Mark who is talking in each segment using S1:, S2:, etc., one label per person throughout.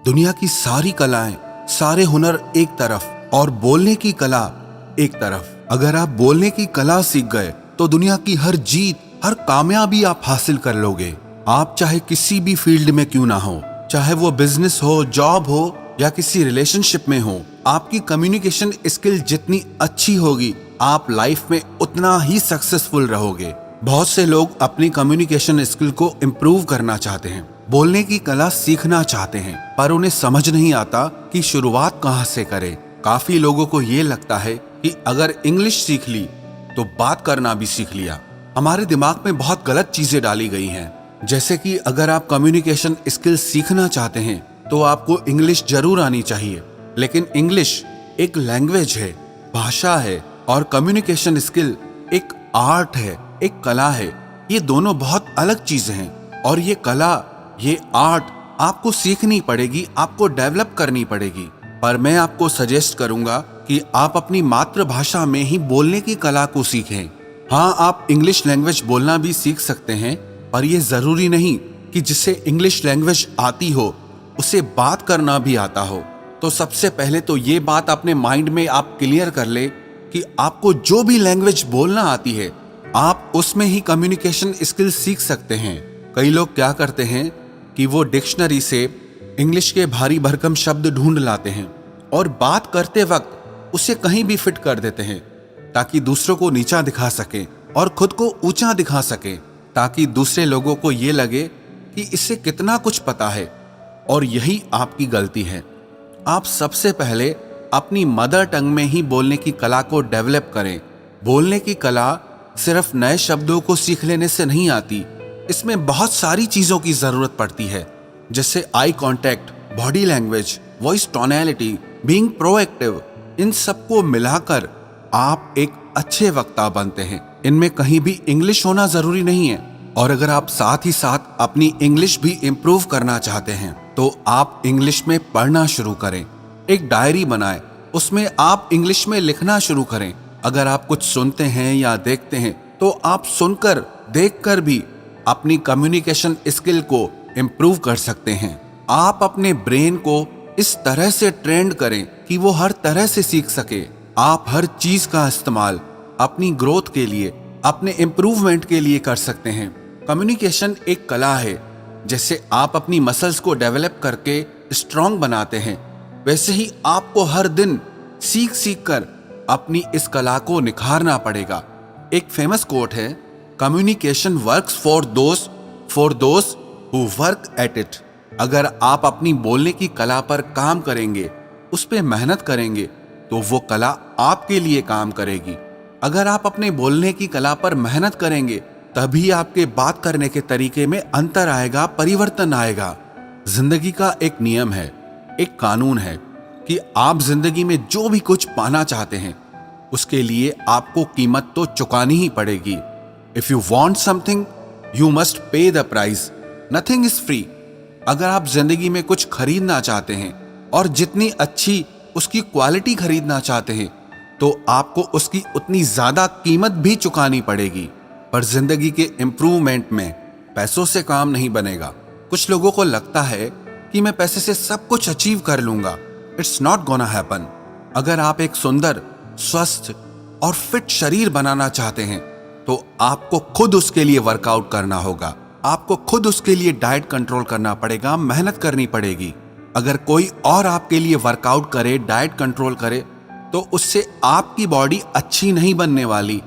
S1: दुनिया की सारी कलाएं, सारे हुनर एक तरफ और बोलने की कला एक तरफ। अगर आप बोलने की कला सीख गए तो दुनिया की हर जीत, हर कामयाबी आप हासिल कर लोगे। आप चाहे किसी भी फील्ड में क्यों ना हो, चाहे वो बिजनेस हो, जॉब हो या किसी रिलेशनशिप में हो, आपकी कम्युनिकेशन स्किल जितनी अच्छी होगी, आप लाइफ में उतना ही सक्सेसफुल रहोगे। बहुत से लोग अपनी कम्युनिकेशन स्किल को इम्प्रूव करना चाहते हैं, बोलने की कला सीखना चाहते हैं, पर उन्हें समझ नहीं आता कि शुरुआत कहाँ से करें। काफी लोगों को ये लगता है कि अगर इंग्लिश सीख ली तो बात करना भी सीख लिया। हमारे दिमाग में बहुत गलत चीजें डाली गई हैं, जैसे कि अगर आप कम्युनिकेशन स्किल सीखना चाहते हैं तो आपको इंग्लिश जरूर आनी चाहिए। लेकिन इंग्लिश एक लैंग्वेज है, भाषा है, और कम्युनिकेशन स्किल एक आर्ट है, एक कला है। ये दोनों बहुत अलग चीजें हैं, और ये कला, ये आर्ट आपको सीखनी पड़ेगी, आपको डेवलप करनी पड़ेगी। पर मैं आपको सजेस्ट करूंगा कि आप अपनी मातृभाषा में ही बोलने की कला को सीखें। हाँ, आप इंग्लिश लैंग्वेज बोलना भी सीख सकते हैं, पर यह जरूरी नहीं कि जिसे इंग्लिश लैंग्वेज आती हो उसे बात करना भी आता हो। तो सबसे पहले तो ये बात अपने माइंड में आप क्लियर कर ले कि आपको जो भी लैंग्वेज बोलना आती है, आप उसमें ही कम्युनिकेशन स्किल सीख सकते हैं। कई लोग क्या करते हैं कि वो डिक्शनरी से इंग्लिश के भारी भरकम शब्द ढूंढ लाते हैं और बात करते वक्त उसे कहीं भी फिट कर देते हैं, ताकि दूसरों को नीचा दिखा सके और खुद को ऊंचा दिखा सके, ताकि दूसरे लोगों को ये लगे कि इससे कितना कुछ पता है। और यही आपकी गलती है। आप सबसे पहले अपनी मदर टंग में ही बोलने की कला को डेवलप करें। बोलने की कला सिर्फ नए शब्दों को सीख लेने से नहीं आती, इसमें बहुत सारी चीजों की जरूरत पड़ती है, जैसे eye contact, body language, voice tonality, being proactive. इन सबको मिलाकर आप एक अच्छे वक्ता बनते हैं। इनमें कहीं भी इंग्लिश होना जरूरी नहीं है। और अगर आप साथ ही साथ अपनी इंग्लिश भी इम्प्रूव करना चाहते हैं तो आप इंग्लिश में पढ़ना शुरू करें। एक डायरी बनाएं, उसमें आप इंग्लिश में लिखना शुरू करें। अगर आप कुछ सुनते हैं या देखते हैं तो आप सुनकर, देखकर भी अपनी कम्युनिकेशन स्किल को इम्प्रूव कर सकते हैं। आप अपने ब्रेन को इस तरह से ट्रेंड करें कि वो हर तरह से सीख सके। आप हर चीज का इस्तेमाल अपनी ग्रोथ के लिए, अपने इम्प्रूवमेंट के लिए कर सकते हैं। कम्युनिकेशन एक कला है। जैसे आप अपनी मसल्स को डेवलप करके स्ट्रांग बनाते हैं, वैसे ही आपको हर दिन सीख सीख कर अपनी इस कला को निखारना पड़ेगा। एक फेमस कोट है, communication works for those who work at it. अगर आप अपनी बोलने की कला पर काम करेंगे, उस पर मेहनत करेंगे, तो वो कला आपके लिए काम करेगी। अगर आप अपने बोलने की कला पर मेहनत करेंगे, तभी आपके बात करने के तरीके में अंतर आएगा, परिवर्तन आएगा। जिंदगी का एक नियम है, एक कानून है कि आप जिंदगी में जो भी कुछ पाना चाहते हैं, उसके लिए आपको कीमत तो चुकानी ही पड़ेगी। If you want something you must pay the price, nothing is free. अगर आप जिंदगी में कुछ खरीदना चाहते हैं और जितनी अच्छी उसकी क्वालिटी खरीदना चाहते हैं, तो आपको उसकी उतनी ज्यादा कीमत भी चुकानी पड़ेगी। पर जिंदगी के इम्प्रूवमेंट में पैसों से काम नहीं बनेगा। कुछ लोगों को लगता है कि मैं पैसे से सब कुछ अचीव कर लूंगा। It's not gonna happen. अगर आप एक सुंदर, स्वस्थ और फिट शरीर बनाना चाहते हैं तो आपको खुद उसके लिए वर्कआउट करना होगा। आपको खुद उसके लिए डाइट कंट्रोल करना पड़ेगा, मेहनत करनी पड़ेगी। अगर कोई और आपके लिए वर्कआउट करे, डाइट कंट्रोल करे, तो उससे आपकी बॉडी अच्छी नहीं बनने वाली।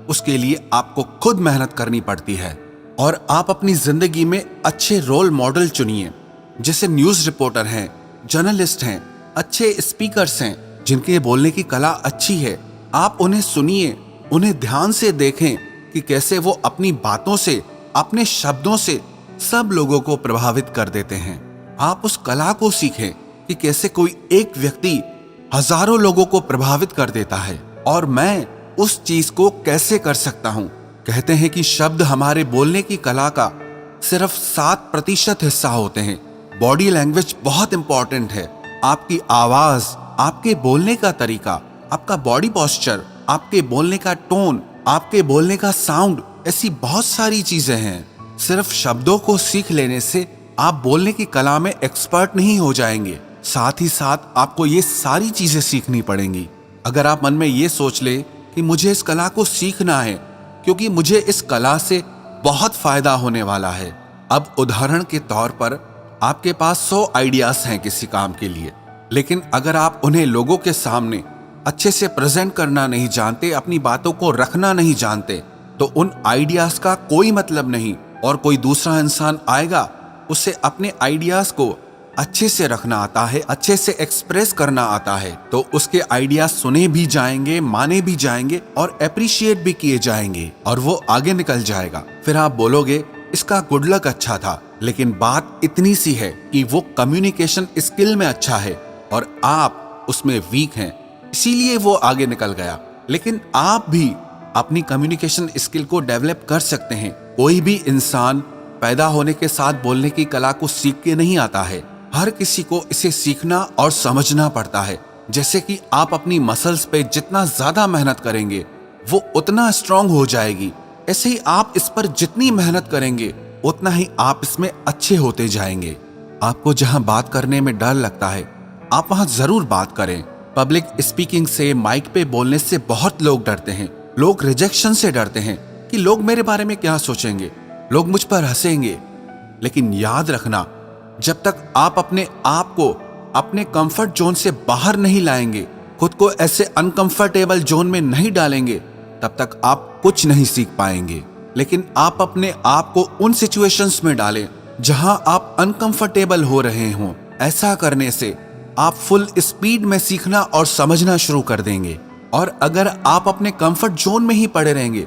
S1: उसके लिए आपको खुद मेहनत करनी पड़ती है। और आप अपनी जिंदगी में अच्छे रोल मॉडल चुनिए, जैसे न्यूज रिपोर्टर हैं, जर्नलिस्ट हैं, अच्छे स्पीकर्स हैं, जिनके बोलने की कला अच्छी है। आप उन्हें सुनिए, उन्हें ध्यान से देखें कि कैसे वो अपनी बातों से, अपने शब्दों से सब लोगों को प्रभावित कर देते हैं। आप उस कला को सीखें कि कैसे कोई एक व्यक्ति हजारों लोगों को प्रभावित कर देता है, और मैं उस चीज को कैसे कर सकता हूं। कहते हैं कि शब्द हमारे बोलने की कला का सिर्फ 7% हिस्सा होते हैं। बॉडी लैंग्वेज बहुत इंपॉर्टेंट है। आपकी आवाज, आपके बोलने का तरीका, आपका बॉडी पोस्चर, आपके बोलने का टोन, आपके बोलने का साउंड, ऐसी बहुत सारी चीजें हैं। सिर्फ शब्दों को सीख लेने से आप बोलने की कला में एक्सपर्ट नहीं हो जाएंगे, साथ ही साथ आपको ये सारी चीजें सीखनी पड़ेंगी। अगर आप मन में ये सोच ले कि मुझे इस कला को सीखना है क्योंकि मुझे इस कला से बहुत फायदा होने वाला है। अब उदाहरण के तौर पर आपके पास 100 आइडियाज हैं किसी काम के लिए, लेकिन अगर आप उन्हें लोगों के सामने अच्छे से प्रेजेंट करना नहीं जानते, अपनी बातों को रखना नहीं जानते, तो उन आइडियाज का कोई मतलब नहीं। और कोई दूसरा इंसान आएगा, उसे अपने आइडियाज को अच्छे से रखना आता है, अच्छे से एक्सप्रेस करना आता है, तो उसके आइडियाज सुने भी जाएंगे, माने भी जाएंगे और अप्रिशिएट भी किए जाएंगे और वो आगे निकल जाएगा। फिर आप बोलोगे इसका गुड लक अच्छा था, लेकिन बात इतनी सी है कि वो कम्युनिकेशन स्किल में अच्छा है और आप उसमें वीक हैं, इसीलिए वो आगे निकल गया। लेकिन आप भी अपनी कम्युनिकेशन स्किल को डेवलप कर सकते हैं। कोई भी इंसान पैदा होने के साथ बोलने की कला को सीख के नहीं आता है। हर किसी को इसे सीखना और समझना पड़ता है। जैसे कि आप अपनी मसल्स पे जितना ज्यादा मेहनत करेंगे वो उतना स्ट्रांग हो जाएगी, ऐसे ही आप इस पर जितनी मेहनत करेंगे उतना ही आप इसमें अच्छे होते जाएंगे। आपको जहां बात करने में डर लगता है, आप वहां जरूर बात करें। पब्लिक स्पीकिंग से, माइक पे बोलने से बहुत लोग डरते हैं। लोग रिजेक्शन से डरते हैं कि लोग मेरे बारे में क्या सोचेंगे, लोग मुझ पर हंसेंगे। लेकिन याद रखना, जब तक आप अपने आप को अपने कंफर्ट जोन से बाहर नहीं लाएंगे, खुद को ऐसे अनकंफर्टेबल जोन में नहीं डालेंगे, तब तक आप कुछ नहीं सीख पाएंगे। लेकिन आप अपने आप को उन सिचुएशंस में डालें जहां आप अनकंफर्टेबल हो रहे हों। ऐसा करने से आप फुल स्पीड में सीखना और समझना शुरू कर देंगे। और अगर आप अपने कंफर्ट जोन में ही पड़े रहेंगे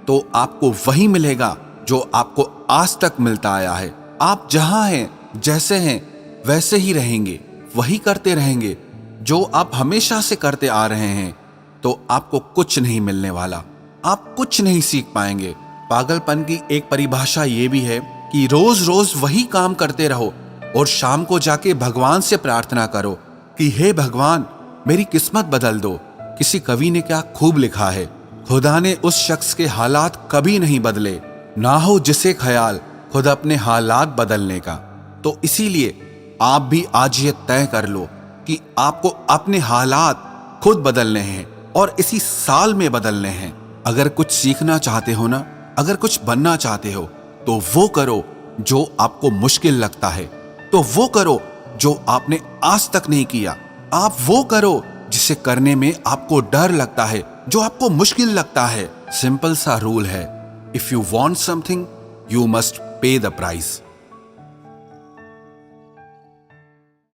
S1: तो आपको वही मिलेगा जो आपको आज तक मिलता आया है। आप जहां हैं, जैसे हैं, वैसे ही रहेंगे, वही करते रहेंगे जो आप हमेशा से करते आ रहे हैं, तो आपको कुछ नहीं मिलने वाला, आप कुछ नहीं सीख पाएंगे। पागलपन की एक परिभाषा ये भी है कि रोज रोज वही काम करते रहो और शाम को जाके भगवान से प्रार्थना करो कि हे भगवान, मेरी किस्मत बदल दो। किसी कवि ने क्या खूब लिखा है, खुदा ने उस शख्स के हालात कभी नहीं बदले, ना हो जिसे ख्याल खुद अपने हालात बदलने का। तो इसीलिए आप भी आज ये तय कर लो कि आपको अपने हालात खुद बदलने हैं और इसी साल में बदलने हैं। अगर कुछ सीखना चाहते हो ना, अगर कुछ बनना चाहते हो, तो वो करो जो आपको मुश्किल लगता है, तो वो करो जो आपने आज तक नहीं किया। आप वो करो जिसे करने में आपको डर लगता है, जो आपको मुश्किल लगता है। सिंपल सा रूल है, if you want something you must pay the price.